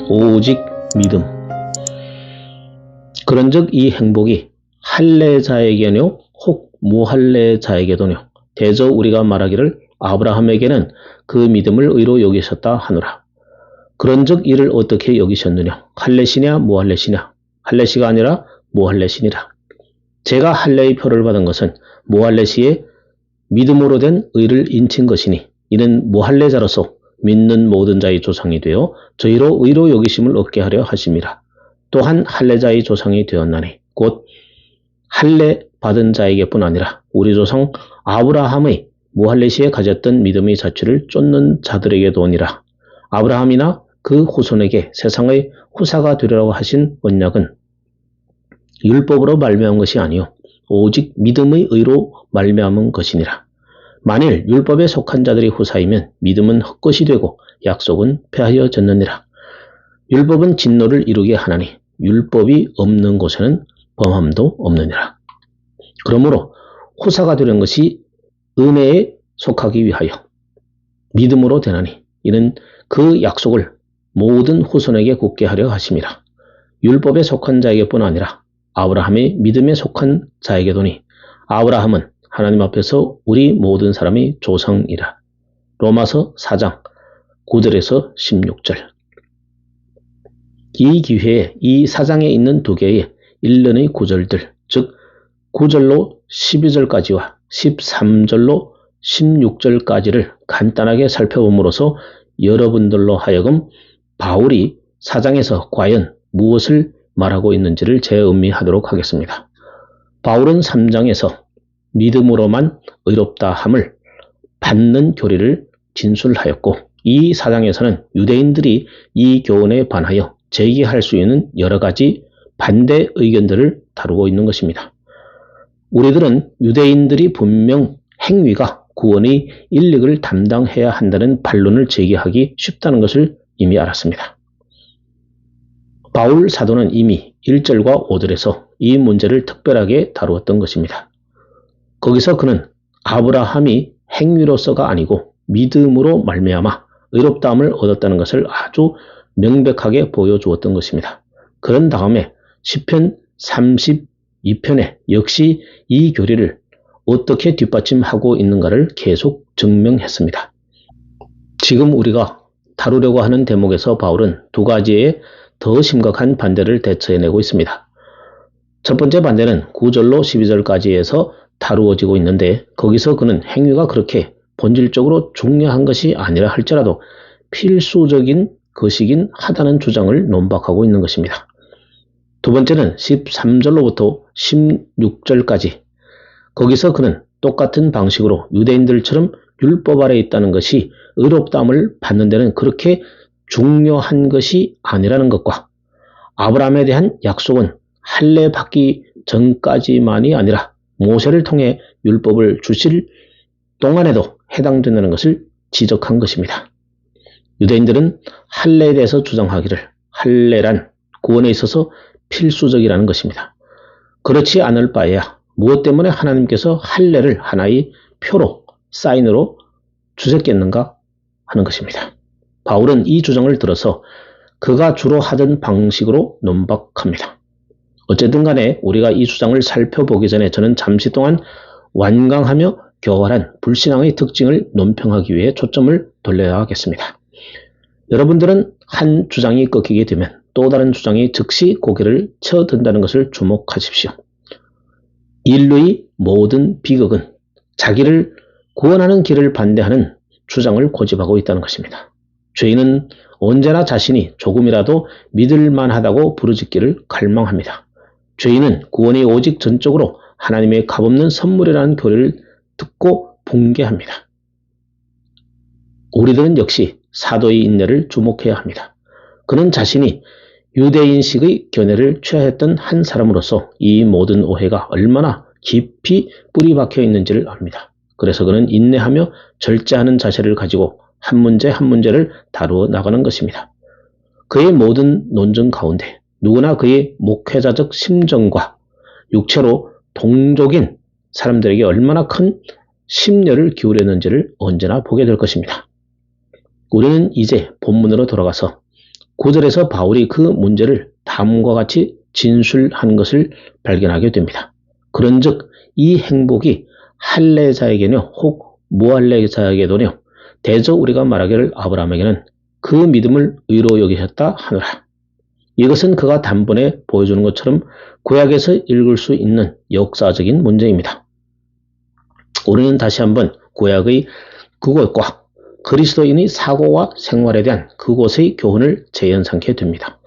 오직 믿음. 그런즉 이 행복이 할례자에게뇨 혹 무할례자에게도뇨 대저 우리가 말하기를 아브라함에게는 그 믿음을 의로 여기셨다 하노라. 그런즉 이를 어떻게 여기셨느냐? 할례시냐 무할례시냐? 할례시가 아니라 무할례시니라. 제가 할례의 표를 받은 것은 무할례시에 믿음으로 된 의를 인친 것이니 이는 무할례자로서 믿는 모든 자의 조상이 되어 저희로 의로 여기심을 얻게 하려 하심이라. 또한 할례자의 조상이 되었나니 곧 할례 받은 자에게뿐 아니라 우리 조상 아브라함의 무할례시에 가졌던 믿음의 자취를 쫓는 자들에게도니라. 아브라함이나 그 후손에게 세상의 후사가 되리라고 하신 언약은 율법으로 말미암은 것이 아니요 오직 믿음의 의로 말미암은 것이니라. 만일 율법에 속한 자들이 후사이면 믿음은 헛것이 되고 약속은 폐하여졌느니라. 율법은 진노를 이루게 하나니 율법이 없는 곳에는 범함도 없느니라. 그러므로 후사가 되는 것이 은혜에 속하기 위하여 믿음으로 되나니 이는 그 약속을 모든 후손에게 굳게 하려 하심이라. 율법에 속한 자에게뿐 아니라 아브라함의 믿음에 속한 자에게도니 아브라함은 하나님 앞에서 우리 모든 사람이 조상이라. 로마서 4장 9절에서 16절. 이 기회에 이 4장에 있는 두 개의 일련의 구절들, 즉 9절로 12절까지와 13절로 16절까지를 간단하게 살펴봄으로써 여러분들로 하여금 바울이 4장에서 과연 무엇을 말하고 있는지를 재음미하도록 하겠습니다. 바울은 3장에서 믿음으로만 의롭다 함을 받는 교리를 진술하였고 이 4장에서는 유대인들이 이 교훈에 반하여 제기할 수 있는 여러 가지 반대 의견들을 다루고 있는 것입니다. 우리들은 유대인들이 분명 행위가 구원의 일력을 담당해야 한다는 반론을 제기하기 쉽다는 것을 이미 알았습니다. 바울 사도는 이미 1절과 5절에서 이 문제를 특별하게 다루었던 것입니다. 거기서 그는 아브라함이 행위로서가 아니고 믿음으로 말미암아 의롭다함을 얻었다는 것을 아주 명백하게 보여주었던 것입니다. 그런 다음에 시편 32편에 역시 이 교리를 어떻게 뒷받침하고 있는가를 계속 증명했습니다. 지금 우리가 다루려고 하는 대목에서 바울은 두 가지의 더 심각한 반대를 대처해내고 있습니다. 첫 번째 반대는 9절로 12절까지에서 다루어지고 있는데 거기서 그는 행위가 그렇게 본질적으로 중요한 것이 아니라 할지라도 필수적인 것이긴 하다는 주장을 논박하고 있는 것입니다. 두 번째는 13절로부터 16절까지 거기서 그는 똑같은 방식으로 유대인들처럼 율법 아래 있다는 것이 의롭다함을 받는 데는 그렇게 중요한 것이 아니라는 것과 아브라함에 대한 약속은 할례 받기 전까지만이 아니라 모세를 통해 율법을 주실 동안에도 해당된다는 것을 지적한 것입니다. 유대인들은 할례에 대해서 주장하기를 할례란 구원에 있어서 필수적이라는 것입니다. 그렇지 않을 바에야 무엇 때문에 하나님께서 할례를 하나의 표로 사인으로 주셨겠는가 하는 것입니다. 바울은 이 주장을 들어서 그가 주로 하던 방식으로 논박합니다. 어쨌든 간에 우리가 이 주장을 살펴보기 전에 저는 잠시 동안 완강하며 교활한 불신앙의 특징을 논평하기 위해 초점을 돌려야 하겠습니다. 여러분들은 한 주장이 꺾이게 되면 또 다른 주장이 즉시 고개를 쳐든다는 것을 주목하십시오. 인류의 모든 비극은 자기를 구원하는 길을 반대하는 주장을 고집하고 있다는 것입니다. 죄인은 언제나 자신이 조금이라도 믿을만하다고 부르짖기를 갈망합니다. 죄인은 구원이 오직 전적으로 하나님의 값없는 선물이라는 교리를 듣고 붕괴합니다. 우리들은 역시 사도의 인내를 주목해야 합니다. 그는 자신이 유대인식의 견해를 취하였던 한 사람으로서 이 모든 오해가 얼마나 깊이 뿌리 박혀 있는지를 압니다. 그래서 그는 인내하며 절제하는 자세를 가지고 한 문제 한 문제를 다루어 나가는 것입니다. 그의 모든 논증 가운데 누구나 그의 목회자적 심정과 육체로 동족인 사람들에게 얼마나 큰 심려를 기울였는지를 언제나 보게 될 것입니다. 우리는 이제 본문으로 돌아가서 9절에서 바울이 그 문제를 다음과 같이 진술한 것을 발견하게 됩니다. 그런즉 이 행복이 할례자에게는요, 혹 무할례자에게도요, 대저 우리가 말하기를 아브라함에게는 그 믿음을 의로 여기셨다 하노라. 이것은 그가 단번에 보여주는 것처럼 구약에서 읽을 수 있는 역사적인 문제입니다. 우리는 다시 한번 구약의 그것과 그리스도인의 사고와 생활에 대한 그곳의 교훈을 재연상케 됩니다.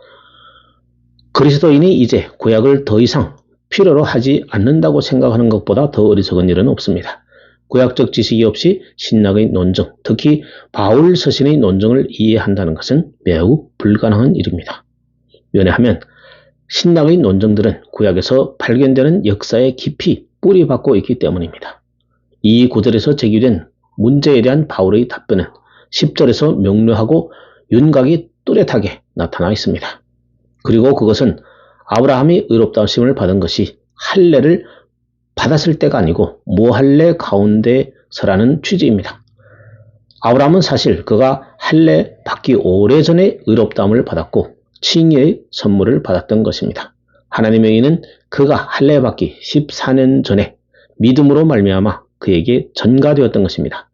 그리스도인이 이제 구약을 더 이상 필요로 하지 않는다고 생각하는 것보다 더 어리석은 일은 없습니다. 구약적 지식이 없이 신약의 논증, 특히 바울 서신의 논증을 이해한다는 것은 매우 불가능한 일입니다. 왜냐하면 신약의 논증들은 구약에서 발견되는 역사에 깊이 뿌리박고 있기 때문입니다. 이 구절에서 제기된 문제에 대한 바울의 답변은 10절에서 명료하고 윤곽이 뚜렷하게 나타나 있습니다. 그리고 그것은 아브라함이 의롭다 하심을 받은 것이 할례를 받았을 때가 아니고 무할례 가운데서라는 취지입니다. 아브라함은 사실 그가 할례 받기 오래전에 의롭다함을 받았고 칭의의 선물을 받았던 것입니다. 하나님의 의는 그가 할례 받기 14년 전에 믿음으로 말미암아 그에게 전가되었던 것입니다.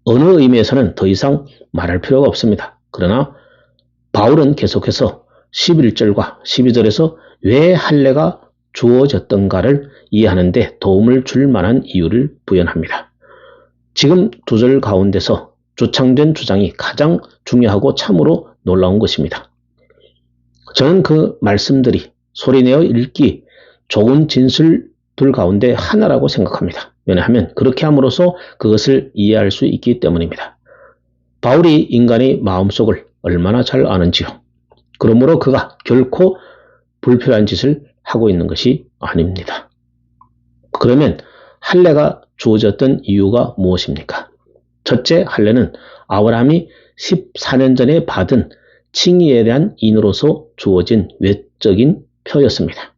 어느 의미에서는 더 이상 말할 필요가 없습니다. 그러나 바울은 계속해서 11절과 12절에서 왜 할례가 주어졌던가를 이해하는 데 도움을 줄 만한 이유를 부연합니다. 지금 두 절 가운데서 주창된 주장이 가장 중요하고 참으로 놀라운 것입니다. 저는 그 말씀들이 소리내어 읽기 좋은 진술들 가운데 하나라고 생각합니다. 왜냐하면 그렇게 함으로써 그것을 이해할 수 있기 때문입니다. 바울이 인간의 마음속을 얼마나 잘 아는지요. 그러므로 그가 결코 불필요한 짓을 하고 있는 것이 아닙니다. 그러면 할례가 주어졌던 이유가 무엇입니까? 첫째, 할례는 아브라함이 14년 전에 받은 칭의에 대한 인으로서 주어진 외적인 표였습니다.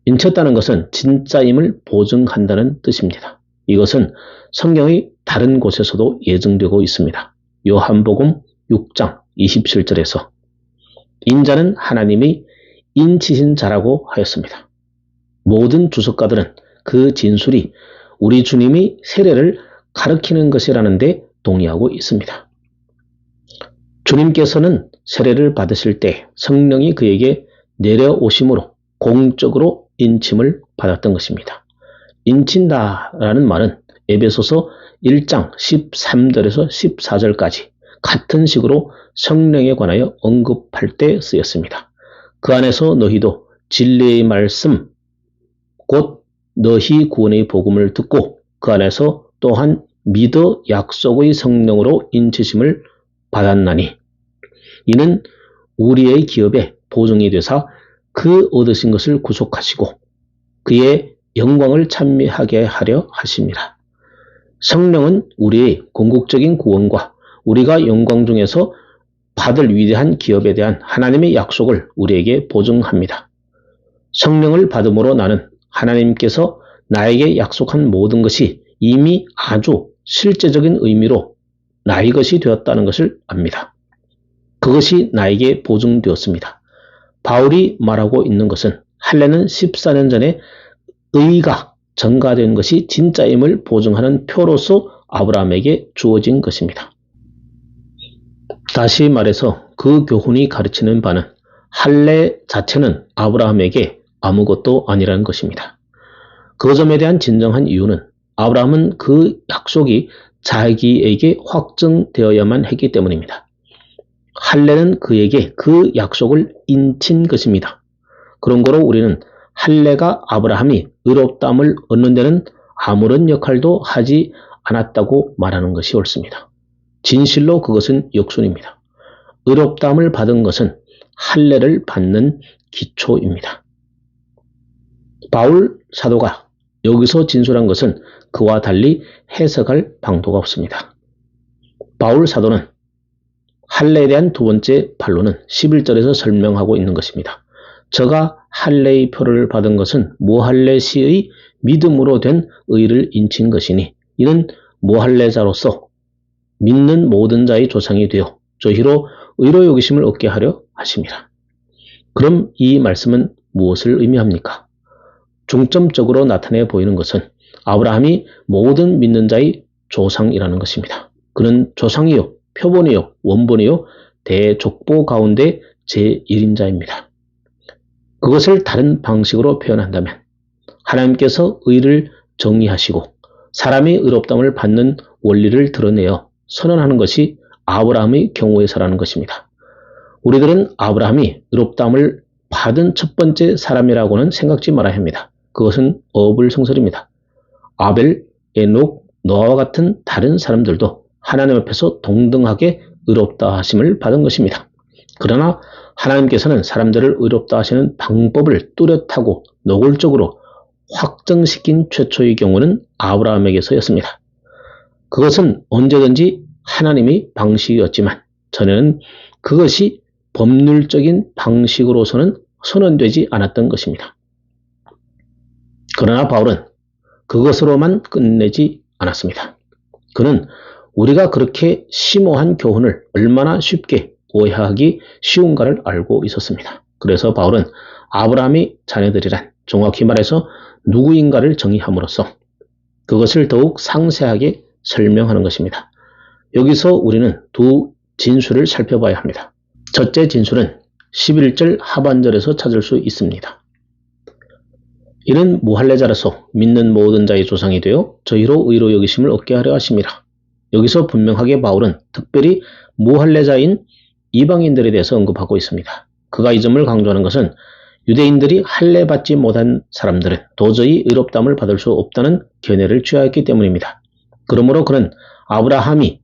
인쳤다는 것은 진짜임을 보증한다는 뜻입니다. 이것은 성경의 다른 곳에서도 예증되고 있습니다. 요한복음 6장 27절에서 인자는 하나님의 인치신 자라고 하였습니다. 모든 주석가들은 그 진술이 우리 주님이 세례를 가리키는 것이라는 데 동의하고 있습니다. 주님께서는 세례를 받으실 때 성령이 그에게 내려오심으로 공적으로 인침을 받았던 것입니다. 인친다라는 말은 에베소서 1장 13절에서 14절까지 같은 식으로 성령에 관하여 언급할 때 쓰였습니다. 그 안에서 너희도 진리의 말씀 곧 너희 구원의 복음을 듣고 그 안에서 또한 믿어 약속의 성령으로 인치심을 받았나니 이는 우리의 기업에 보증이 되사 그 얻으신 것을 구속하시고 그의 영광을 찬미하게 하려 하심이라. 성령은 우리의 궁극적인 구원과 우리가 영광 중에서 받을 위대한 기업에 대한 하나님의 약속을 우리에게 보증합니다. 성령을 받음으로 나는 하나님께서 나에게 약속한 모든 것이 이미 아주 실제적인 의미로 나의 것이 되었다는 것을 압니다. 그것이 나에게 보증되었습니다. 바울이 말하고 있는 것은 할례는 14년 전에 의가 전가된 것이 진짜임을 보증하는 표로서 아브라함에게 주어진 것입니다. 다시 말해서 그 교훈이 가르치는 바는 할례 자체는 아브라함에게 아무것도 아니라는 것입니다. 그 점에 대한 진정한 이유는 아브라함은 그 약속이 자기에게 확정되어야만 했기 때문입니다. 할례는 그에게 그 약속을 인친 것입니다. 그런 거로 우리는 할례가 아브라함이 의롭다함을 얻는 데는 아무런 역할도 하지 않았다고 말하는 것이 옳습니다. 진실로 그것은 역순입니다. 의롭다함을 받은 것은 할례를 받는 기초입니다. 바울 사도가 여기서 진술한 것은 그와 달리 해석할 방도가 없습니다. 바울 사도는 할례에 대한 두 번째 반론은 11절에서 설명하고 있는 것입니다. 저가 할례의 표를 받은 것은 무할례 시의 믿음으로 된 의를 인친 것이니 이는 무할례자로서 믿는 모든 자의 조상이 되어 저희로 의로 여기심을 얻게 하려 하심이라. 그럼 이 말씀은 무엇을 의미합니까? 중점적으로 나타내 보이는 것은 아브라함이 모든 믿는 자의 조상이라는 것입니다. 그는 조상이요, 표본이요, 원본이요, 대족보 가운데 제1인자입니다. 그것을 다른 방식으로 표현한다면 하나님께서 의를 정의하시고 사람이 의롭다함을 받는 원리를 드러내어 선언하는 것이 아브라함의 경우에서라는 것입니다. 우리들은 아브라함이 의롭다함을 받은 첫 번째 사람이라고는 생각지 말아야 합니다. 그것은 어불성설입니다. 아벨, 에녹, 노아와 같은 다른 사람들도 하나님 앞에서 동등하게 의롭다 하심을 받은 것입니다. 그러나 하나님께서는 사람들을 의롭다 하시는 방법을 뚜렷하고 노골적으로 확정시킨 최초의 경우는 아브라함에게서였습니다. 그것은 언제든지 하나님의 방식이었지만 전에는 그것이 법률적인 방식으로서는 선언되지 않았던 것입니다. 그러나 바울은 그것으로만 끝내지 않았습니다. 그는 우리가 그렇게 심오한 교훈을 얼마나 쉽게 오해하기 쉬운가를 알고 있었습니다. 그래서 바울은 아브라함의 자녀들이란 정확히 말해서 누구인가를 정의함으로써 그것을 더욱 상세하게 설명하는 것입니다. 여기서 우리는 두 진술을 살펴봐야 합니다. 첫째 진술은 11절 하반절에서 찾을 수 있습니다. 이는 무할례자라서 믿는 모든 자의 조상이 되어 저희로 의로 여기심을 얻게 하려 하심이라. 여기서 분명하게 바울은 특별히 무할례자인 이방인들에 대해서 언급하고 있습니다. 그가 이 점을 강조하는 것은 유대인들이 할례받지 못한 사람들은 도저히 의롭다함을 받을 수 없다는 견해를 취하였기 때문입니다. 그러므로 그는 아브라함이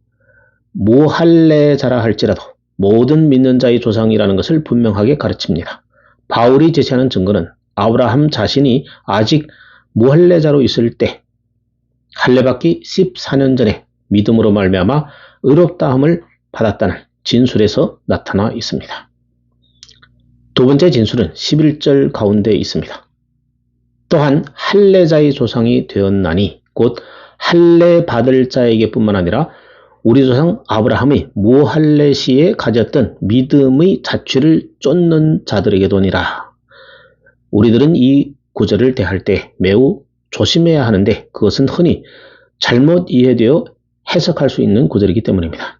무할례자라 할지라도 모든 믿는 자의 조상이라는 것을 분명하게 가르칩니다. 바울이 제시하는 증거는 아브라함 자신이 아직 무할례자로 있을 때 할례받기 14년 전에 믿음으로 말미암아 의롭다함을 받았다는 진술에서 나타나 있습니다. 두 번째 진술은 11절 가운데 있습니다. 또한 할례자의 조상이 되었나니 곧 할례 받을 자에게 뿐만 아니라 우리 조상 아브라함이 무할례 시에 가졌던 믿음의 자취를 쫓는 자들에게도니라. 우리들은 이 구절을 대할 때 매우 조심해야 하는데 그것은 흔히 잘못 이해되어 해석할 수 있는 구절이기 때문입니다.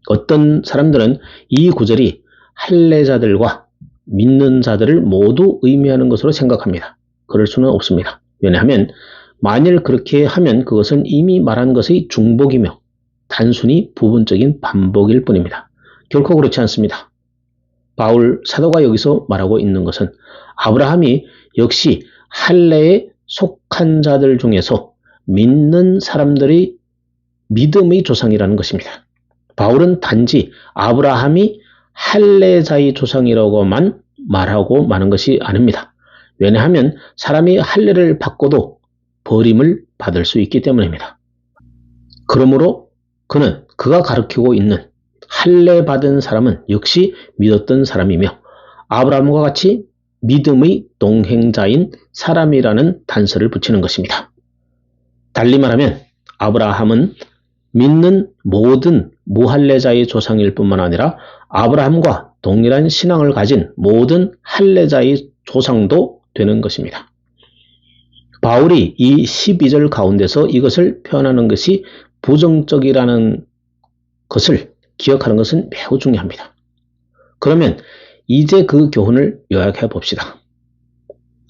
어떤 사람들은 이 구절이 할례자들과 믿는 자들을 모두 의미하는 것으로 생각합니다. 그럴 수는 없습니다. 왜냐하면 만일 그렇게 하면 그것은 이미 말한 것의 중복이며 단순히 부분적인 반복일 뿐입니다. 결코 그렇지 않습니다. 바울 사도가 여기서 말하고 있는 것은 아브라함이 역시 할례에 속한 자들 중에서 믿는 사람들의 믿음의 조상이라는 것입니다. 바울은 단지 아브라함이 할례자의 조상이라고만 말하고 마는 것이 아닙니다. 왜냐하면 사람이 할례를 받고도 버림을 받을 수 있기 때문입니다. 그러므로 그는 그가 가르치고 있는 할례 받은 사람은 역시 믿었던 사람이며 아브라함과 같이 믿음의 동행자인 사람이라는 단서를 붙이는 것입니다. 달리 말하면 아브라함은 믿는 모든 무할례자의 조상일 뿐만 아니라 아브라함과 동일한 신앙을 가진 모든 할례자의 조상도 되는 것입니다. 바울이 이 12절 가운데서 이것을 표현하는 것이 부정적이라는 것을 기억하는 것은 매우 중요합니다. 그러면 이제 그 교훈을 요약해 봅시다.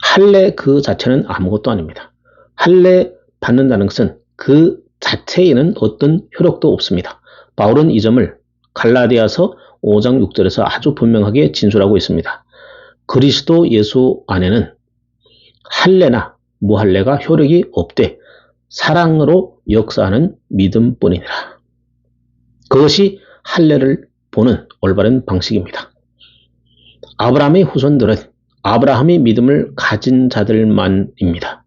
할례 그 자체는 아무것도 아닙니다. 할례 받는다는 것은 그 자체에는 어떤 효력도 없습니다. 바울은 이 점을 갈라디아서 5장 6절에서 아주 분명하게 진술하고 있습니다. 그리스도 예수 안에는 할례나 무할례가 효력이 없되 사랑으로 역사하는 믿음뿐이니라. 그것이 할례를 보는 올바른 방식입니다. 아브라함의 후손들은 아브라함이 믿음을 가진 자들만입니다.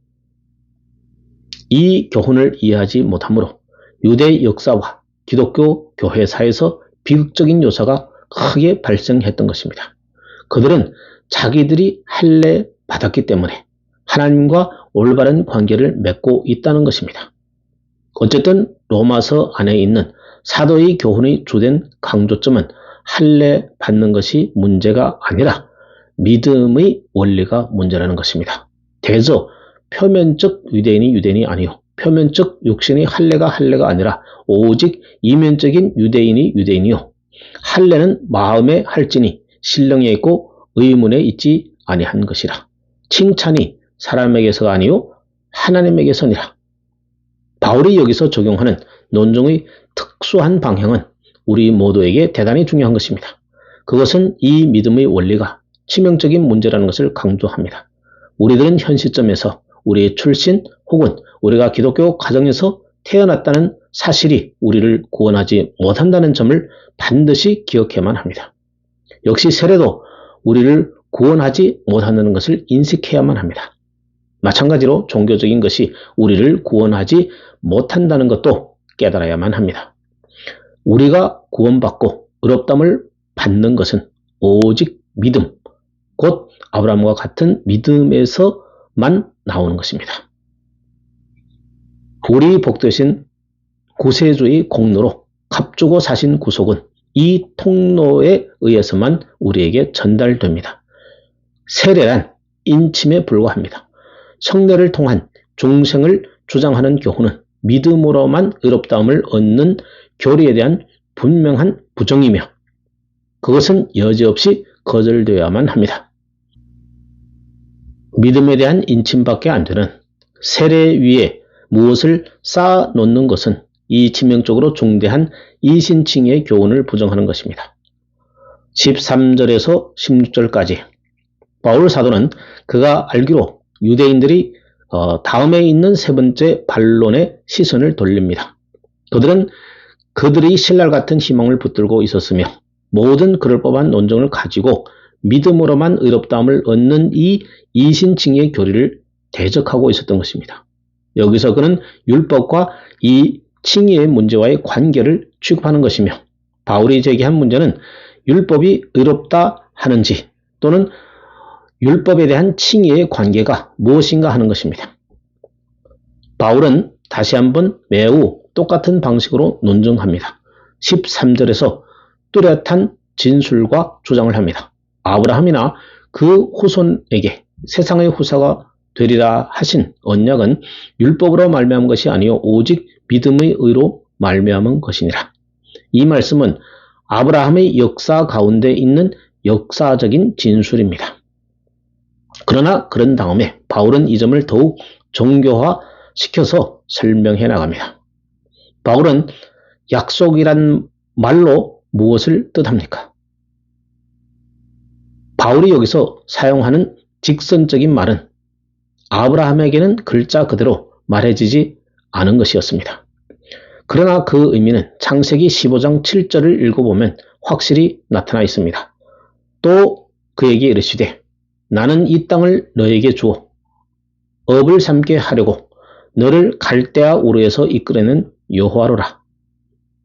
이 교훈을 이해하지 못하므로 유대 역사와 기독교 교회사에서 비극적인 요소가 크게 발생했던 것입니다. 그들은 자기들이 할례 받았기 때문에 하나님과 올바른 관계를 맺고 있다는 것입니다. 어쨌든 로마서 안에 있는 사도의 교훈의 주된 강조점은 할례 받는 것이 문제가 아니라 믿음의 원리가 문제라는 것입니다. 대저 표면적 유대인이 아니요, 표면적 육신의 할례가 아니라 오직 이면적인 유대인이요, 할례는 마음에 할지니 신령에 있고 의문에 있지 아니한 것이라. 칭찬이 사람에게서가 아니요 하나님에게서니라. 바울이 여기서 적용하는 논증의 특수한 방향은 우리 모두에게 대단히 중요한 것입니다. 그것은 이 믿음의 원리가 치명적인 문제라는 것을 강조합니다. 우리들은 현 시점에서 우리의 출신 혹은 우리가 기독교 가정에서 태어났다는 사실이 우리를 구원하지 못한다는 점을 반드시 기억해야만 합니다. 역시 세례도 우리를 구원하지 못한다는 것을 인식해야만 합니다. 마찬가지로 종교적인 것이 우리를 구원하지 못한다는 것도 깨달아야만 합니다. 우리가 구원받고 의롭다함을 받는 것은 오직 믿음, 곧 아브라함과 같은 믿음에서만 나오는 것입니다. 우리 복되신 구세주의 공로로 값주고 사신 구속은 이 통로에 의해서만 우리에게 전달됩니다. 세례란 인침에 불과합니다. 성례를 통한 중생을 주장하는 교훈은 믿음으로만 의롭다함을 얻는 교리에 대한 분명한 부정이며 그것은 여지없이 거절되어야만 합니다. 믿음에 대한 인침밖에 안 되는 세례 위에 무엇을 쌓아 놓는 것은 이 치명적으로 중대한 이신칭의 교훈을 부정하는 것입니다. 13절에서 16절까지 바울 사도는 그가 알기로 유대인들이 다음에 있는 세 번째 반론에 시선을 돌립니다. 그들은 그들이 신랄 같은 희망을 붙들고 있었으며 모든 그럴 법한 논증을 가지고 믿음으로만 의롭다함을 얻는 이 이신칭의 교리를 대적하고 있었던 것입니다. 여기서 그는 율법과 이 칭의의 문제와의 관계를 취급하는 것이며 바울이 제기한 문제는 율법이 의롭다 하는지 또는 율법에 대한 칭의의 관계가 무엇인가 하는 것입니다. 바울은 다시 한번 매우 똑같은 방식으로 논증합니다. 13절에서 뚜렷한 진술과 주장을 합니다. 아브라함이나 그 후손에게 세상의 후사가 되리라 하신 언약은 율법으로 말미암은 것이 아니요 오직 믿음의 의로 말미암은 것이니라. 이 말씀은 아브라함의 역사 가운데 있는 역사적인 진술입니다. 그러나 그런 다음에 바울은 이 점을 더욱 정교화시켜서 설명해 나갑니다. 바울은 약속이란 말로 무엇을 뜻합니까? 바울이 여기서 사용하는 직선적인 말은 아브라함에게는 글자 그대로 말해지지 않은 것이었습니다. 그러나 그 의미는 창세기 15장 7절을 읽어보면 확실히 나타나 있습니다. 또 그에게 이르시되 나는 이 땅을 너에게 주어 업을 삼게 하려고 너를 갈대아 우르에서 이끌어낸 여호와로라.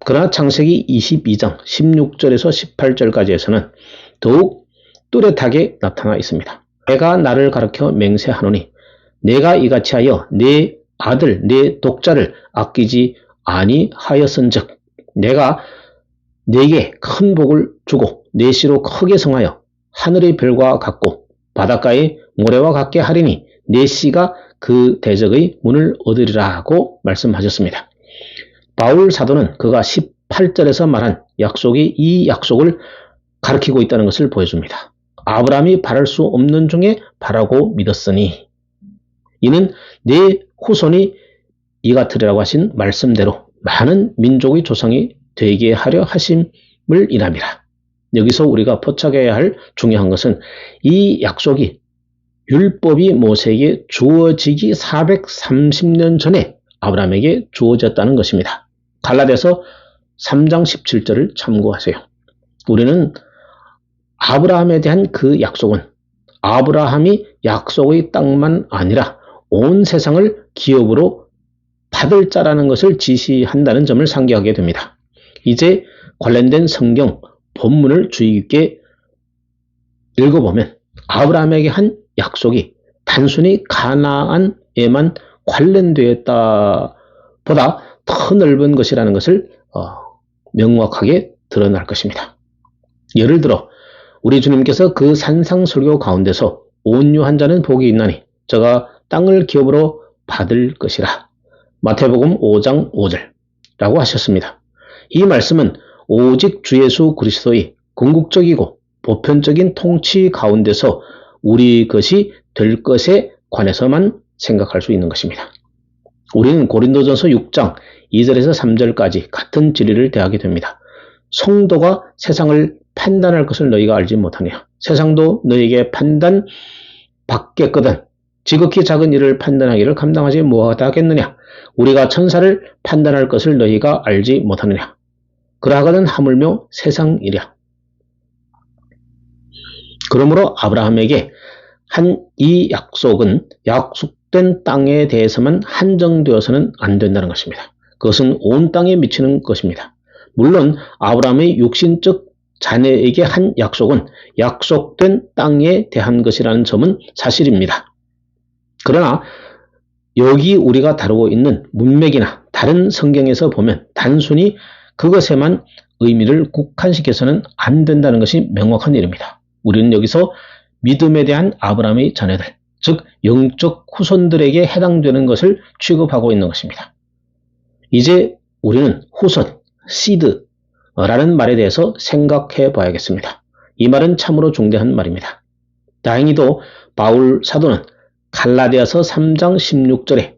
그러나 창세기 22장 16절에서 18절까지에서는 더욱 뚜렷하게 나타나 있습니다. 내가 나를 가르쳐 맹세하노니 내가 이같이 하여 내 아들 내 독자를 아끼지 아니하였은즉 내가 네게 큰 복을 주고 내 씨로 크게 성하여 하늘의 별과 같고 바닷가의 모래와 같게 하리니 내 씨가 그 대적의 문을 얻으리라고 말씀하셨습니다. 바울 사도는 그가 18절에서 말한 약속이 이 약속을 가리키고 있다는 것을 보여줍니다. 아브라함이 바랄 수 없는 중에 바라고 믿었으니 이는 내 후손이 이 같으리라고 하신 말씀대로 많은 민족의 조상이 되게 하려 하심을 인함이라. 여기서 우리가 포착해야 할 중요한 것은 이 약속이 율법이 모세에게 주어지기 430년 전에 아브라함에게 주어졌다는 것입니다. 갈라디아서 3장 17절을 참고하세요. 우리는 아브라함에 대한 그 약속은 아브라함이 약속의 땅만 아니라 온 세상을 기업으로 받을 자라는 것을 지시한다는 점을 상기하게 됩니다. 이제 관련된 성경 본문을 주의 깊게 읽어보면 아브라함에게 한 약속이 단순히 가나안에만 관련되었다 보다 더 넓은 것이라는 것을 명확하게 드러날 것입니다. 예를 들어 우리 주님께서 그 산상설교 가운데서 온유한 자는 복이 있나니 저가 땅을 기업으로 받을 것이라. 마태복음 5장 5절라고 하셨습니다. 이 말씀은 오직 주 예수 그리스도의 궁극적이고 보편적인 통치 가운데서 우리 것이 될 것에 관해서만 생각할 수 있는 것입니다. 우리는 고린도전서 6장 2절에서 3절까지 같은 진리를 대하게 됩니다. 성도가 세상을 판단할 것을 너희가 알지 못하냐. 세상도 너희에게 판단 받겠거든. 지극히 작은 일을 판단하기를 감당하지 못하겠느냐. 우리가 천사를 판단할 것을 너희가 알지 못하느냐. 그러하거든 하물며 세상이랴. 그러므로 아브라함에게 한 이 약속은 약속된 땅에 대해서만 한정되어서는 안 된다는 것입니다. 그것은 온 땅에 미치는 것입니다. 물론 아브라함의 육신적 자녀에게 한 약속은 약속된 땅에 대한 것이라는 점은 사실입니다. 그러나 여기 우리가 다루고 있는 문맥이나 다른 성경에서 보면 단순히 그것에만 의미를 국한시켜서는 안 된다는 것이 명확한 일입니다. 우리는 여기서 믿음에 대한 아브라함의 자녀들, 즉 영적 후손들에게 해당되는 것을 취급하고 있는 것입니다. 이제 우리는 후손, 시드라는 말에 대해서 생각해 봐야겠습니다. 이 말은 참으로 중대한 말입니다. 다행히도 바울 사도는 갈라디아서 3장 16절에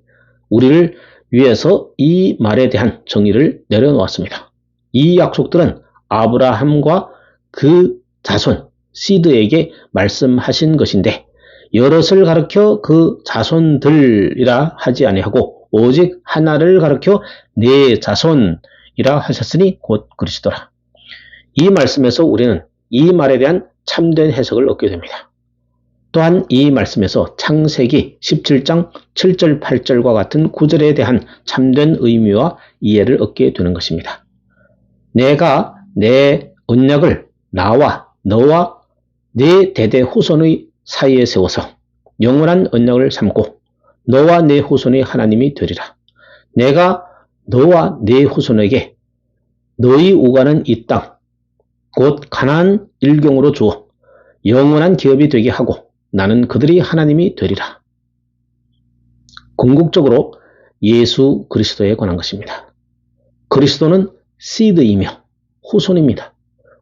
우리를 위해서 이 말에 대한 정의를 내려놓았습니다. 이 약속들은 아브라함과 그 자손, 시드에게 말씀하신 것인데 여럿을 가르쳐 그 자손들이라 하지 아니하고 오직 하나를 가르쳐 네 자손이라 하셨으니 곧 그리스도라. 이 말씀에서 우리는 이 말에 대한 참된 해석을 얻게 됩니다. 또한 이 말씀에서 창세기 17장 7절 8절과 같은 구절에 대한 참된 의미와 이해를 얻게 되는 것입니다. 내가 내 언약을 나와 너와 네 대대 후손의 사이에 세워서 영원한 언약을 삼고 너와 네 후손의 하나님이 되리라. 내가 너와 네 후손에게 너희 오가는 이 땅, 곧 가나안 일경으로 주어 영원한 기업이 되게 하고 나는 그들이 하나님이 되리라. 궁극적으로 예수 그리스도에 관한 것입니다. 그리스도는 시드이며 후손입니다.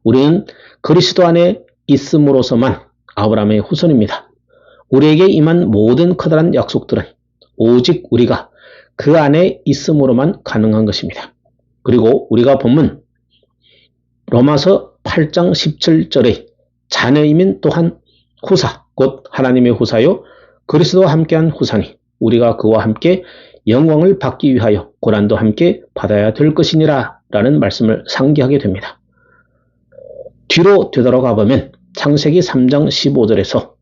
우리는 그리스도 안에 있음으로서만 아브라함의 후손입니다. 우리에게 임한 모든 커다란 약속들은 오직 우리가 그 안에 있음으로만 가능한 것입니다. 그리고 우리가 본문 로마서 8장 17절의 자녀이민 또한 후사, 곧 하나님의 후사요 그리스도와 함께한 후사니 우리가 그와 함께 영광을 받기 위하여 고난도 함께 받아야 될 것이니라 라는 말씀을 상기하게 됩니다. 뒤로 되돌아가 보면 창세기 3장 15절에서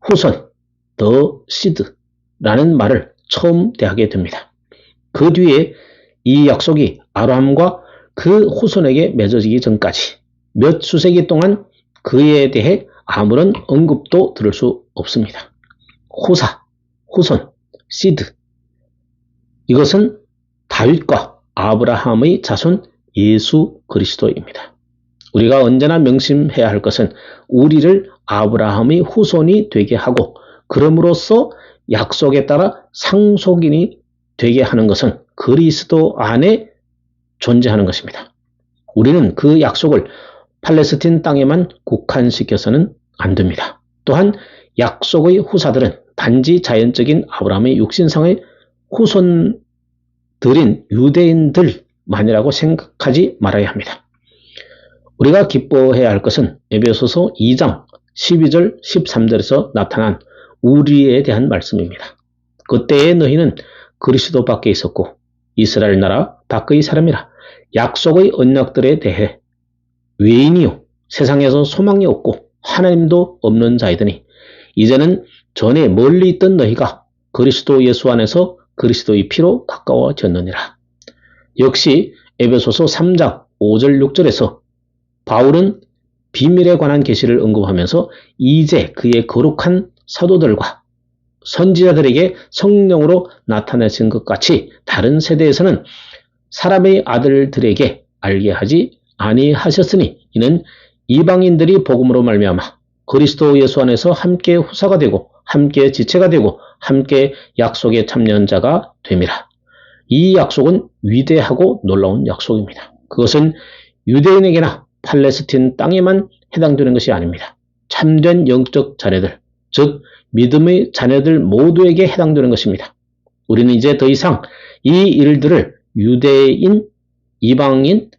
후손, the seed라는 말을 처음 대하게 됩니다. 그 뒤에 이 약속이 아브라함과 그 후손에게 맺어지기 전까지 몇 수세기 동안 그에 대해 아무런 언급도 들을 수 없습니다. 후사, 후손, seed 이것은 다윗과 아브라함의 자손 예수 그리스도입니다. 우리가 언제나 명심해야 할 것은 우리를 아브라함의 후손이 되게 하고 그럼으로써 약속에 따라 상속인이 되게 하는 것은 그리스도 안에 존재하는 것입니다. 우리는 그 약속을 팔레스틴 땅에만 국한시켜서는 안 됩니다. 또한 약속의 후사들은 단지 자연적인 아브라함의 육신상의 후손들인 유대인들만이라고 생각하지 말아야 합니다. 우리가 기뻐해야 할 것은 에베소서 2장 12절 13절에서 나타난 우리에 대한 말씀입니다. 그때에 너희는 그리스도 밖에 있었고 이스라엘 나라 밖의 사람이라 약속의 언약들에 대해 외인이요 세상에서 소망이 없고 하나님도 없는 자이더니 이제는 전에 멀리 있던 너희가 그리스도 예수 안에서 그리스도의 피로 가까워졌느니라. 역시 에베소서 3장 5절 6절에서 바울은 비밀에 관한 계시를 언급하면서 이제 그의 거룩한 사도들과 선지자들에게 성령으로 나타나신 것 같이 다른 세대에서는 사람의 아들들에게 알게 하지 아니하셨으니 이는 이방인들이 복음으로 말미암아 그리스도 예수 안에서 함께 후사가 되고 함께 지체가 되고 함께 약속의 참여자가 됩니다. 이 약속은 위대하고 놀라운 약속입니다. 그것은 유대인에게나 팔레스틴 땅에만 해당되는 것이 아닙니다. 참된 영적 자녀들, 즉 믿음의 자녀들 모두에게 해당되는 것입니다. 우리는 이제 더 이상 이 일들을 유대인, 이방인,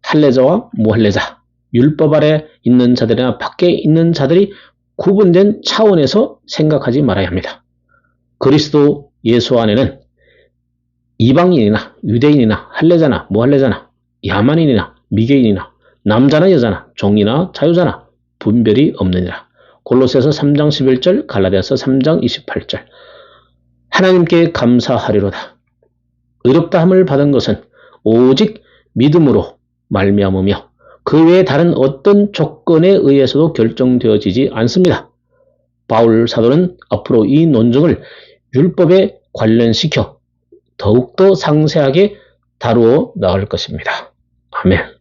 할례자와 무할례자, 율법 아래 있는 자들이나 밖에 있는 자들이 구분된 차원에서 생각하지 말아야 합니다. 그리스도 예수 안에는 이방인이나 유대인이나 할례자나 무할례자나 야만인이나 미개인이나 남자나 여자나 종이나 자유자나 분별이 없느니라. 골로새서 3장 11절, 갈라디아서 3장 28절. 하나님께 감사하리로다. 의롭다함을 받은 것은 오직 믿음으로 말미암으며 그 외에 다른 어떤 조건에 의해서도 결정되어지지 않습니다. 바울 사도는 앞으로 이 논증을 율법에 관련시켜 더욱더 상세하게 다루어 나갈 것입니다. 아멘.